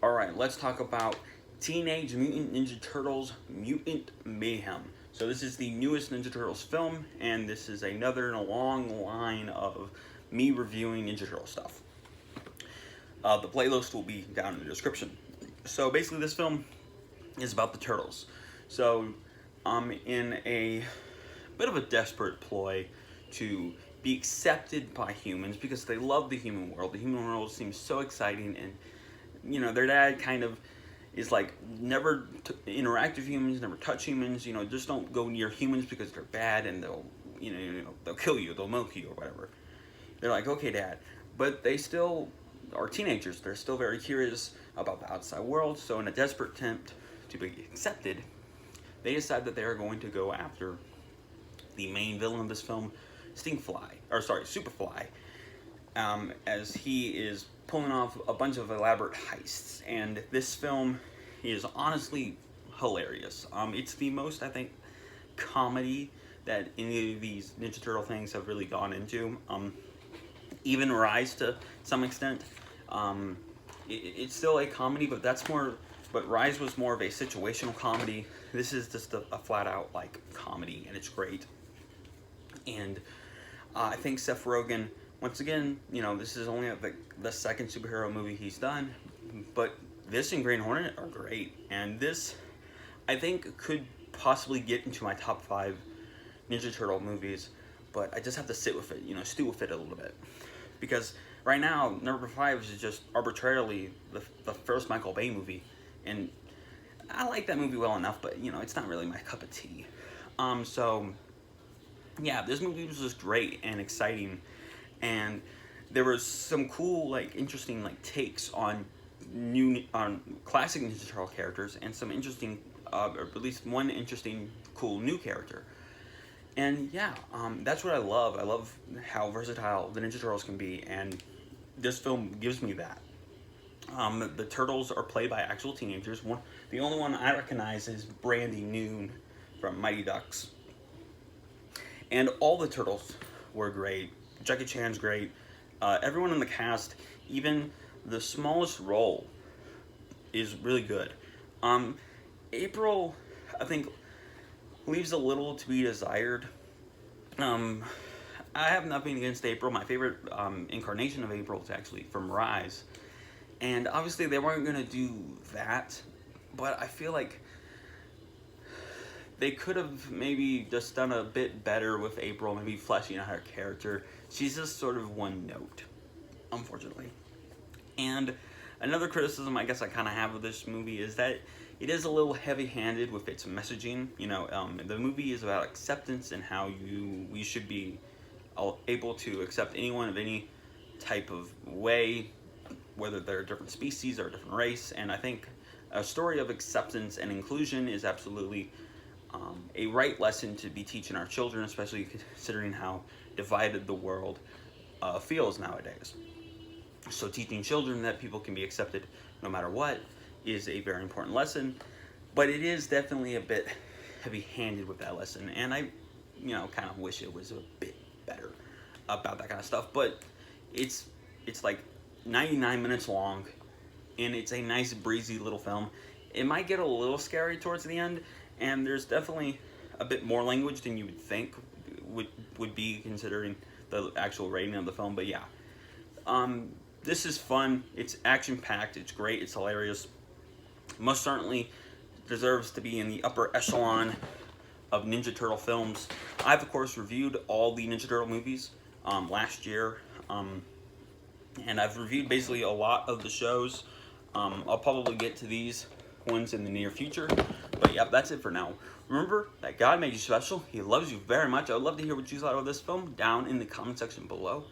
Alright, let's talk about Teenage Mutant Ninja Turtles Mutant Mayhem. So this is the newest Ninja Turtles film, and this is another in a long line of me reviewing Ninja Turtle stuff. The playlist will be down in the description. So basically this film is about the Turtles. So in a bit of a desperate ploy to be accepted by humans because they love the human world. The human world seems so exciting, and you know, their dad kind of is like, never interact with humans, never touch humans, you know, just don't go near humans because they're bad and they'll, they'll kill you, they'll milk you or whatever. They're like, okay, Dad. But they still are teenagers. They're still very curious about the outside world. So in a desperate attempt to be accepted, they decide that they are going to go after the main villain of this film, Superfly, as he is pulling off a bunch of elaborate heists. And this film is honestly hilarious. It's the most, I think, comedy that any of these Ninja Turtle things have really gone into. Even Rise, to some extent, it's still a comedy, but but Rise was more of a situational comedy. This is just a flat-out like comedy, and it's great. And I think Seth Rogen, once again, you know, this is only the second superhero movie he's done, but this and Green Hornet are great. And this, I think, could possibly get into my top 5 Ninja Turtle movies, but I just have to sit with it, stew with it a little bit. Because right now, number 5 is just arbitrarily the first Michael Bay movie. And I like that movie well enough, but, it's not really my cup of tea. So, yeah, this movie was just great and exciting. And there was some cool, interesting, takes on classic Ninja Turtle characters, and some interesting, or at least one interesting, cool new character. And yeah, that's what I love. I love how versatile the Ninja Turtles can be, and this film gives me that. The Turtles are played by actual teenagers. The only one I recognize is Brandy Noon from Mighty Ducks. And all the Turtles were great. Jackie Chan's great. Everyone in the cast, even the smallest role, is really good. April, I think, leaves a little to be desired. I have nothing against April. My favorite incarnation of April is actually from Rise. And obviously they weren't going to do that, but I feel like they could have maybe just done a bit better with April, maybe fleshing out her character. She's just sort of one note, unfortunately. And another criticism I guess I kind of have of this movie is that it is a little heavy-handed with its messaging. The movie is about acceptance and how we should be able to accept anyone of any type of way, whether they're a different species or a different race. And I think a story of acceptance and inclusion is absolutely a right lesson to be teaching our children, especially considering how divided the world feels nowadays. So teaching children that people can be accepted no matter what is a very important lesson, but it is definitely a bit heavy-handed with that lesson, and I, kind of wish it was a bit better about that kind of stuff. But it's like 99 minutes long, and it's a nice breezy little film. It might get a little scary towards the end, and there's definitely a bit more language than you would think would be, considering the actual rating of the film. But yeah, this is fun. It's action-packed. It's great. It's hilarious. Most certainly deserves to be in the upper echelon of Ninja Turtle films. I've, of course, reviewed all the Ninja Turtle movies last year, and I've reviewed basically a lot of the shows. I'll probably get to these ones in the near future, but yeah, that's it for now. Remember that God made you special. He loves you very much. I would love to hear what you thought of this film down in the comment section below.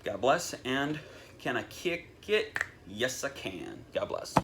God bless, and can I kick it? Yes, I can. God bless.